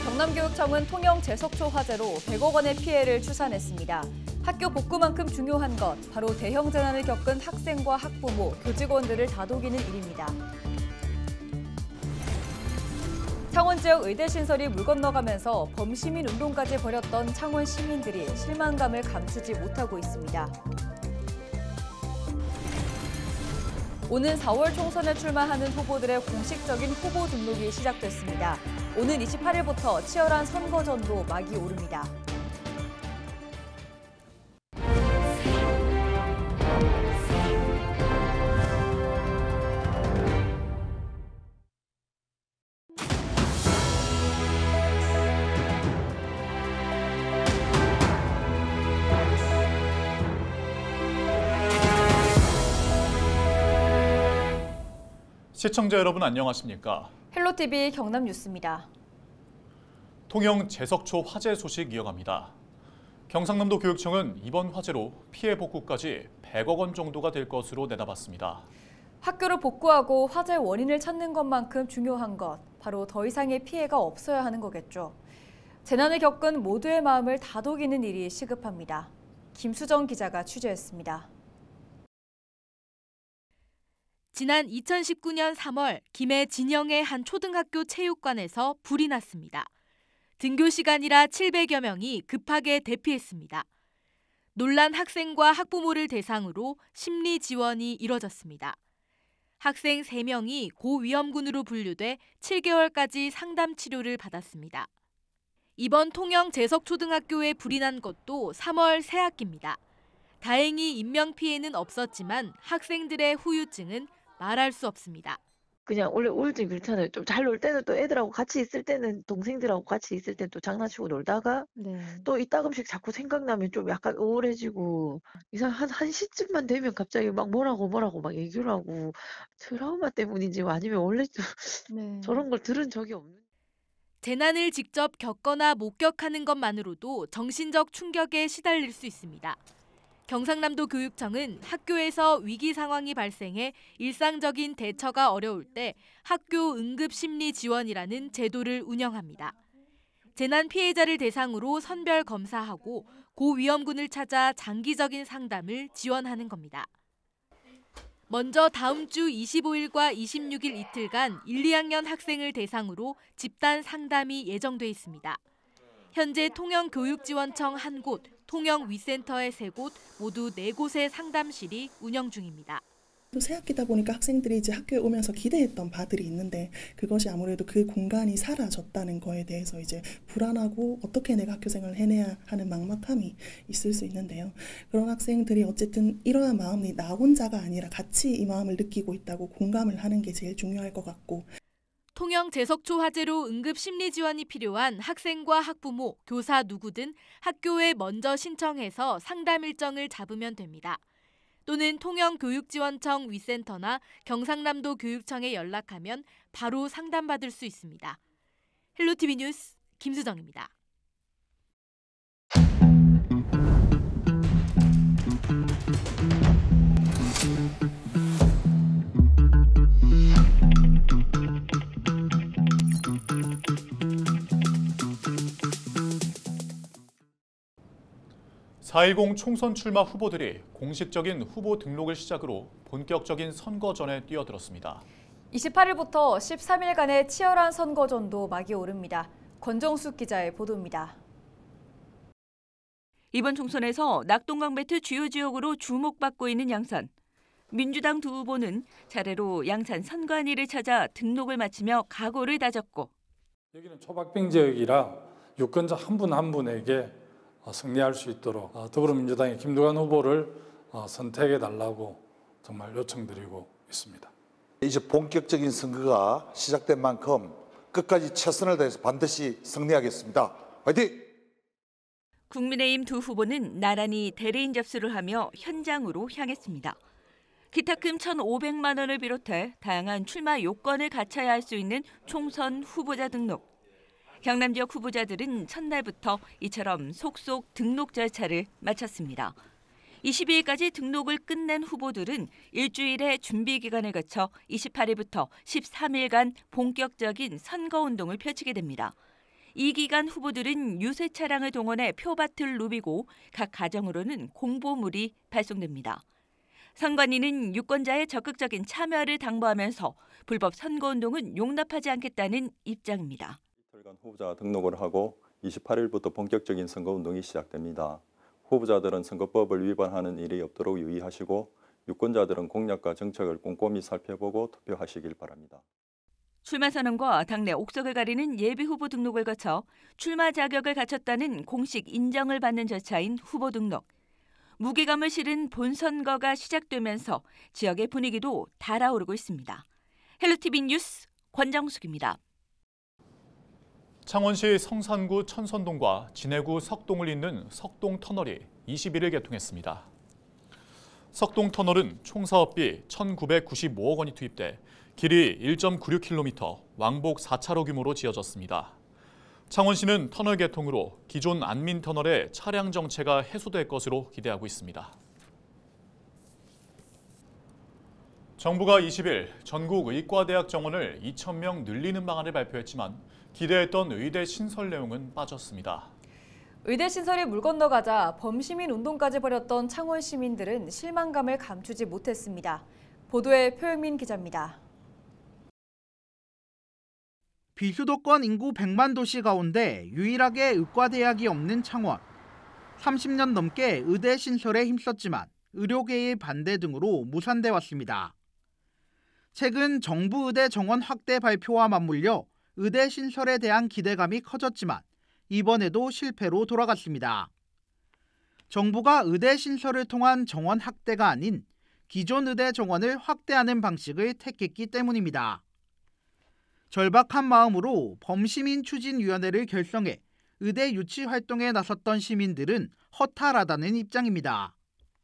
경남교육청은 통영 제석초 화재로 100억 원의 피해를 추산했습니다. 학교 복구만큼 중요한 것, 바로 대형 재난을 겪은 학생과 학부모, 교직원들을 다독이는 일입니다. 창원 지역 의대 신설이 물 건너가면서 범시민 운동까지 벌였던 창원 시민들이 실망감을 감추지 못하고 있습니다. 오는 4월 총선에 출마하는 후보들의 공식적인 후보 등록이 시작됐습니다. 오는 28일부터 치열한 선거전도 막이 오릅니다. 시청자 여러분 안녕하십니까? 헬로티비 경남뉴스입니다. 통영 제석초 화재 소식 이어갑니다. 경상남도 교육청은 이번 화재로 피해 복구까지 100억 원 정도가 될 것으로 내다봤습니다. 학교를 복구하고 화재 원인을 찾는 것만큼 중요한 것, 바로 더 이상의 피해가 없어야 하는 거겠죠. 재난을 겪은 모두의 마음을 다독이는 일이 시급합니다. 김수정 기자가 취재했습니다. 지난 2019년 3월 김해 진영의 한 초등학교 체육관에서 불이 났습니다. 등교 시간이라 700여 명이 급하게 대피했습니다. 놀란 학생과 학부모를 대상으로 심리 지원이 이뤄졌습니다. 학생 3명이 고위험군으로 분류돼 7개월까지 상담 치료를 받았습니다. 이번 통영 제석초등학교에 불이 난 것도 3월 새학기입니다. 다행히 인명피해는 없었지만 학생들의 후유증은 말할 수 없습니다. 그냥 원래 우울증이 그렇잖아요. 좀 잘 놀 때는 또 애들하고 같이 있을 때는 동생들하고 같이 있을 때는 또 장난치고 놀다가 또 이따금씩 자꾸 생각나면 좀 약간 우울해지고 한 시쯤만 되면 갑자기 막 뭐라고 막 얘기를 하고 트라우마 때문인지 아니면 원래 저런 걸 들은 적이 없는. 재난을 직접 겪거나 목격하는 것만으로도 정신적 충격에 시달릴 수 있습니다. 경상남도 교육청은 학교에서 위기 상황이 발생해 일상적인 대처가 어려울 때 학교 응급심리 지원이라는 제도를 운영합니다. 재난 피해자를 대상으로 선별 검사하고 고위험군을 찾아 장기적인 상담을 지원하는 겁니다. 먼저 다음 주 25일과 26일 이틀간 1, 2학년 학생을 대상으로 집단 상담이 예정돼 있습니다. 현재 통영교육지원청 1곳, 통영위센터의 3곳, 모두 4곳의 상담실이 운영 중입니다. 또 새학기다 보니까 학생들이 이제 학교에 오면서 기대했던 바들이 있는데 그것이 아무래도 그 공간이 사라졌다는 거에 대해서 이제 불안하고 어떻게 내가 학교 생활을 해내야 하는 막막함이 있을 수 있는데요. 그런 학생들이 어쨌든 이러한 마음이 나 혼자가 아니라 같이 이 마음을 느끼고 있다고 공감을 하는 게 제일 중요할 것 같고. 통영 제석초 화재로 응급 심리 지원이 필요한 학생과 학부모, 교사 누구든 학교에 먼저 신청해서 상담 일정을 잡으면 됩니다. 또는 통영교육지원청 위센터나 경상남도 교육청에 연락하면 바로 상담받을 수 있습니다. 헬로티비 뉴스 김수정입니다. (4.10) 총선 출마 후보들이 공식적인 후보 등록을 시작으로 본격적인 선거전에 뛰어들었습니다. 28일부터 13일간의 치열한 선거전도 막이 오릅니다. 권정숙 기자의 보도입니다. 이번 총선에서 낙동강배트 주요 지역으로 주목받고 있는 양산. 민주당 두 후보는 차례로 양산 선관위를 찾아 등록을 마치며 각오를 다졌고, 여기는 초박빙 지역이라 유권자 한 분 한 분에게 승리할 수 있도록 더불어민주당의 김두관 후보를 선택해달라고 정말 요청드리고 있습니다. 이제 본격적인 선거가 시작된 만큼 끝까지 최선을 다해서 반드시 승리하겠습니다. 화이팅! 국민의힘 두 후보는 나란히 대리인 접수를 하며 현장으로 향했습니다. 기탁금 1,500만 원을 비롯해 다양한 출마 요건을 갖춰야 할 수 있는 총선 후보자 등록. 경남 지역 후보자들은 첫날부터 이처럼 속속 등록 절차를 마쳤습니다. 22일까지 등록을 끝낸 후보들은 일주일의 준비 기간을 거쳐 28일부터 13일간 본격적인 선거운동을 펼치게 됩니다. 이 기간 후보들은 유세 차량을 동원해 표밭을 누비고 각 가정으로는 공보물이 발송됩니다. 선관위는 유권자의 적극적인 참여를 당부하면서 불법 선거운동은 용납하지 않겠다는 입장입니다. 이틀간 후보자 등록을 하고 28일부터 본격적인 선거운동이 시작됩니다. 후보자들은 선거법을 위반하는 일이 없도록 유의하시고 유권자들은 공약과 정책을 꼼꼼히 살펴보고 투표하시길 바랍니다. 출마 선언과 당내 옥석을 가리는 예비 후보 등록을 거쳐 출마 자격을 갖췄다는 공식 인정을 받는 절차인 후보 등록. 무게감을 실은 본선거가 시작되면서 지역의 분위기도 달아오르고 있습니다. 헬로티비 뉴스 권정숙입니다. 창원시 성산구 천선동과 진해구 석동을 잇는 석동터널이 21일 개통했습니다. 석동터널은 총 사업비 1,995억 원이 투입돼 길이 1.96km, 왕복 4차로 규모로 지어졌습니다. 창원시는 터널 개통으로 기존 안민터널의 차량 정체가 해소될 것으로 기대하고 있습니다. 정부가 20일 전국 의과대학 정원을 2,000명 늘리는 방안을 발표했지만 기대했던 의대 신설 내용은 빠졌습니다. 의대 신설이 물 건너가자 범시민 운동까지 벌였던 창원 시민들은 실망감을 감추지 못했습니다. 보도에 표영민 기자입니다. 비수도권 인구 100만 도시 가운데 유일하게 의과대학이 없는 창원. 30년 넘게 의대 신설에 힘썼지만 의료계의 반대 등으로 무산돼 왔습니다. 최근 정부 의대 정원 확대 발표와 맞물려 의대 신설에 대한 기대감이 커졌지만 이번에도 실패로 돌아갔습니다. 정부가 의대 신설을 통한 정원 확대가 아닌 기존 의대 정원을 확대하는 방식을 택했기 때문입니다. 절박한 마음으로 범시민추진위원회를 결성해 의대 유치 활동에 나섰던 시민들은 허탈하다는 입장입니다.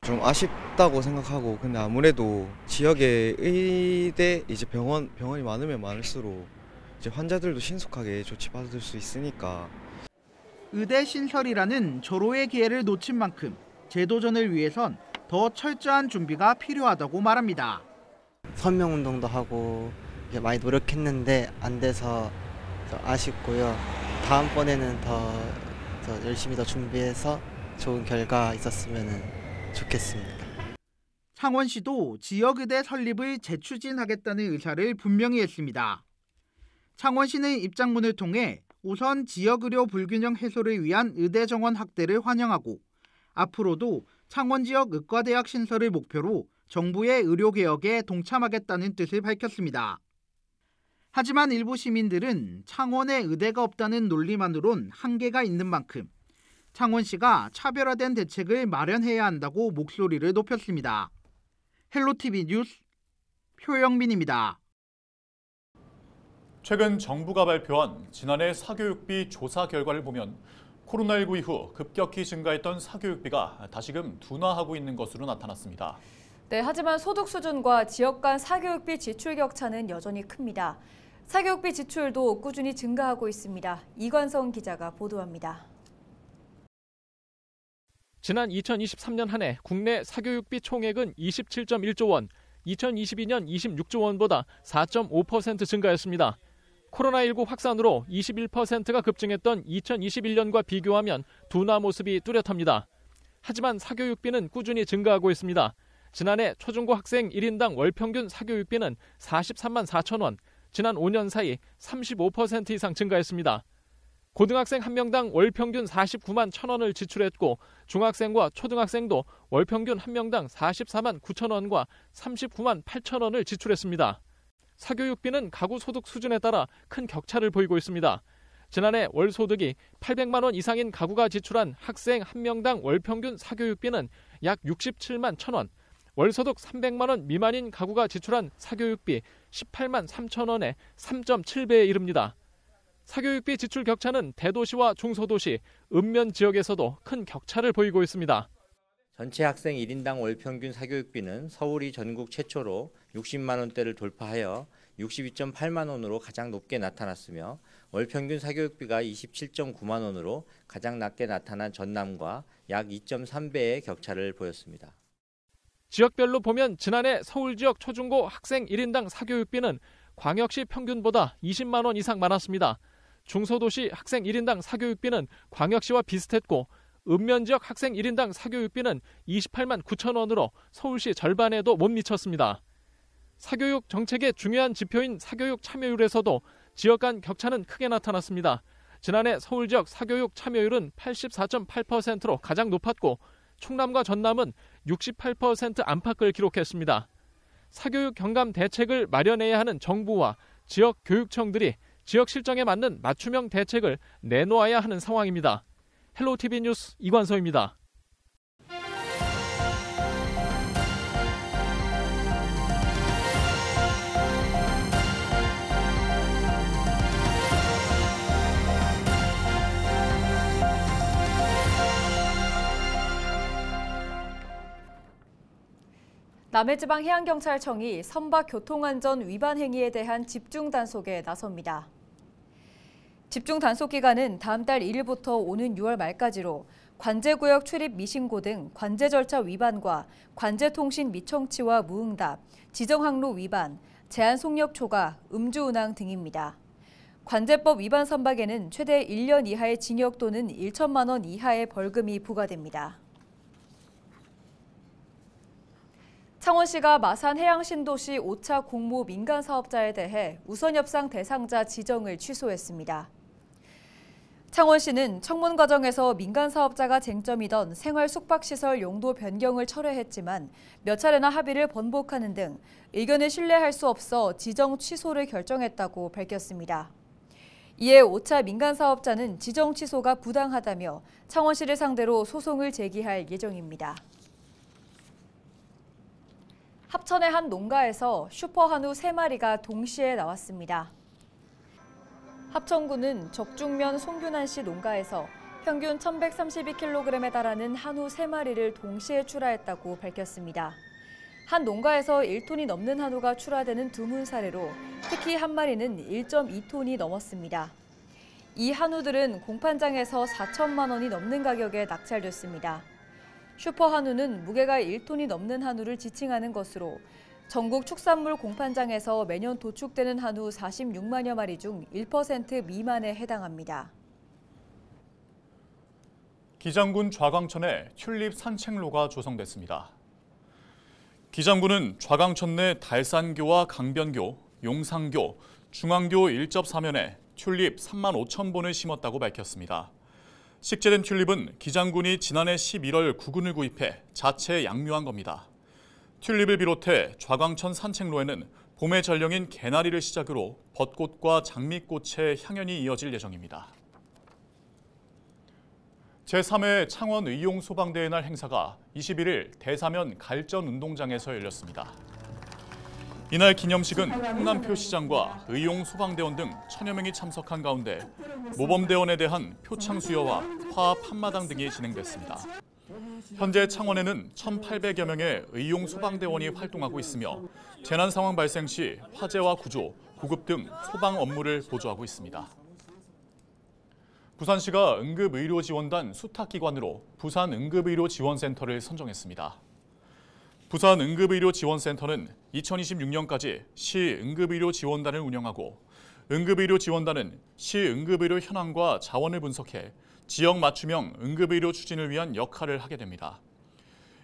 좀 아쉽다고 생각하고 근데 아무래도 지역에 의대 이제 병원이 많으면 많을수록 이제 환자들도 신속하게 조치받을 수 있으니까 의대 신설이라는 절호의 기회를 놓친 만큼 재도전을 위해선 더 철저한 준비가 필요하다고 말합니다. 서명운동도 하고 많이 노력했는데 안 돼서 아쉽고요. 다음번에는 더 열심히 더 준비해서 좋은 결과 있었으면 좋겠습니다. 창원시도 지역의대 설립을 재추진하겠다는 의사를 분명히 했습니다. 창원시는 입장문을 통해 우선 지역의료 불균형 해소를 위한 의대 정원 확대를 환영하고 앞으로도 창원 지역 의과대학 신설을 목표로 정부의 의료개혁에 동참하겠다는 뜻을 밝혔습니다. 하지만 일부 시민들은 창원에 의대가 없다는 논리만으론 한계가 있는 만큼 창원시가 차별화된 대책을 마련해야 한다고 목소리를 높였습니다. 헬로티비 뉴스 표영민입니다. 최근 정부가 발표한 지난해 사교육비 조사 결과를 보면 코로나19 이후 급격히 증가했던 사교육비가 다시금 둔화하고 있는 것으로 나타났습니다. 네, 하지만 소득 수준과 지역 간 사교육비 지출 격차는 여전히 큽니다. 사교육비 지출도 꾸준히 증가하고 있습니다. 이관성 기자가 보도합니다. 지난 2023년 한 해 국내 사교육비 총액은 27.1조 원, 2022년 26조 원보다 4.5% 증가했습니다. 코로나19 확산으로 21%가 급증했던 2021년과 비교하면 둔화 모습이 뚜렷합니다. 하지만 사교육비는 꾸준히 증가하고 있습니다. 지난해 초중고 학생 1인당 월 평균 사교육비는 43만 4천 원, 지난 5년 사이 35% 이상 증가했습니다. 고등학생 한 명당 월 평균 49만 1천 원을 지출했고 중학생과 초등학생도 월 평균 한 명당 44만 9천 원과 39만 8천 원을 지출했습니다. 사교육비는 가구 소득 수준에 따라 큰 격차를 보이고 있습니다. 지난해 월 소득이 800만 원 이상인 가구가 지출한 학생 한 명당 월 평균 사교육비는 약 67만 1천 원, 월 소득 300만 원 미만인 가구가 지출한 사교육비 18만 3천 원에 3.7배에 이릅니다. 사교육비 지출 격차는 대도시와 중소도시, 읍면 지역에서도 큰 격차를 보이고 있습니다. 전체 학생 1인당 월 평균 사교육비는 서울이 전국 최초로 60만 원대를 돌파하여 62.8만 원으로 가장 높게 나타났으며 월 평균 사교육비가 27.9만 원으로 가장 낮게 나타난 전남과 약 2.3배의 격차를 보였습니다. 지역별로 보면 지난해 서울 지역 초중고 학생 1인당 사교육비는 광역시 평균보다 20만 원 이상 많았습니다. 중소도시 학생 1인당 사교육비는 광역시와 비슷했고 읍면 지역 학생 1인당 사교육비는 28만 9천 원으로 서울시 절반에도 못 미쳤습니다. 사교육 정책의 중요한 지표인 사교육 참여율에서도 지역 간 격차는 크게 나타났습니다. 지난해 서울 지역 사교육 참여율은 84.8%로 가장 높았고 충남과 전남은 68% 안팎을 기록했습니다. 사교육 경감 대책을 마련해야 하는 정부와 지역 교육청들이 지역 실정에 맞는 맞춤형 대책을 내놓아야 하는 상황입니다. 헬로티비 뉴스 이관서입니다. 남해지방해양경찰청이 선박 교통안전 위반 행위에 대한 집중 단속에 나섭니다. 집중 단속 기간은 다음 달 1일부터 오는 6월 말까지로 관제구역 출입 미신고 등 관제 절차 위반과 관제통신 미청취와 무응답, 지정항로 위반, 제한 속력 초과, 음주운항 등입니다. 관제법 위반 선박에는 최대 1년 이하의 징역 또는 1천만 원 이하의 벌금이 부과됩니다. 창원시가 마산 해양신도시 5차 공모 민간 사업자에 대해 우선협상 대상자 지정을 취소했습니다. 창원시는 청문 과정에서 민간 사업자가 쟁점이던 생활 숙박시설 용도 변경을 철회했지만 몇 차례나 합의를 번복하는 등 의견을 신뢰할 수 없어 지정 취소를 결정했다고 밝혔습니다. 이에 5차 민간 사업자는 지정 취소가 부당하다며 창원시를 상대로 소송을 제기할 예정입니다. 합천의 한 농가에서 슈퍼 한우 3마리가 동시에 나왔습니다. 합천구는 적중면 송균환 씨 농가에서 평균 1,132kg에 달하는 한우 3마리를 동시에 출하했다고 밝혔습니다. 한 농가에서 1톤이 넘는 한우가 출하되는 드문 사례로 특히 한 마리는 1.2톤이 넘었습니다. 이 한우들은 공판장에서 4천만 원이 넘는 가격에 낙찰됐습니다. 슈퍼 한우는 무게가 1톤이 넘는 한우를 지칭하는 것으로 전국 축산물 공판장에서 매년 도축되는 한우 46만여 마리 중 1% 미만에 해당합니다. 기장군 좌광천에 튤립 산책로가 조성됐습니다. 기장군은 좌광천 내 달산교와 강변교, 용상교, 중앙교 1.4면에 튤립 3만 5천 본을 심었다고 밝혔습니다. 식재된 튤립은 기장군이 지난해 11월 구근을 구입해 자체 양묘한 겁니다. 튤립을 비롯해 좌광천 산책로에는 봄의 전령인 개나리를 시작으로 벚꽃과 장미꽃의 향연이 이어질 예정입니다. 제3회 창원 의용소방대회 날 행사가 21일 대사면 갈전운동장에서 열렸습니다. 이날 기념식은 홍남표 시장과 의용소방대원 등 1000여 명이 참석한 가운데 모범대원에 대한 표창 수여와 화합 한마당 등이 진행됐습니다. 현재 창원에는 1,800여 명의 의용소방대원이 활동하고 있으며 재난 상황 발생 시 화재와 구조, 구급 등 소방 업무를 보조하고 있습니다. 부산시가 응급의료지원단 수탁기관으로 부산응급의료지원센터를 선정했습니다. 부산응급의료지원센터는 2026년까지 시 응급의료지원단을 운영하고 응급의료지원단은 시 응급의료 현황과 자원을 분석해 지역 맞춤형 응급의료 추진을 위한 역할을 하게 됩니다.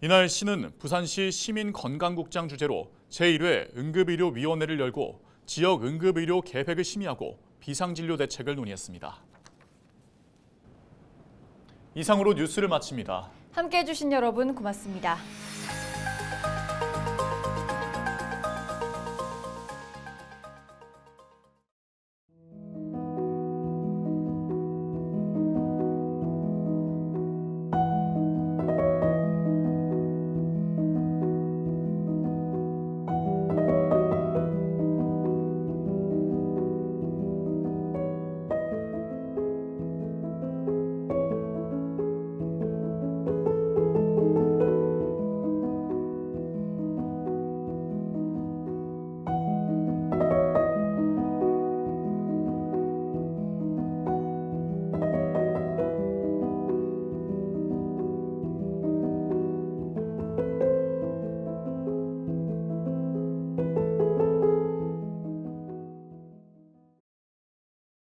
이날 시는 부산시 시민건강국장 주재로 제1회 응급의료위원회를 열고 지역 응급의료 계획을 심의하고 비상진료 대책을 논의했습니다. 이상으로 뉴스를 마칩니다. 함께해 주신 여러분 고맙습니다.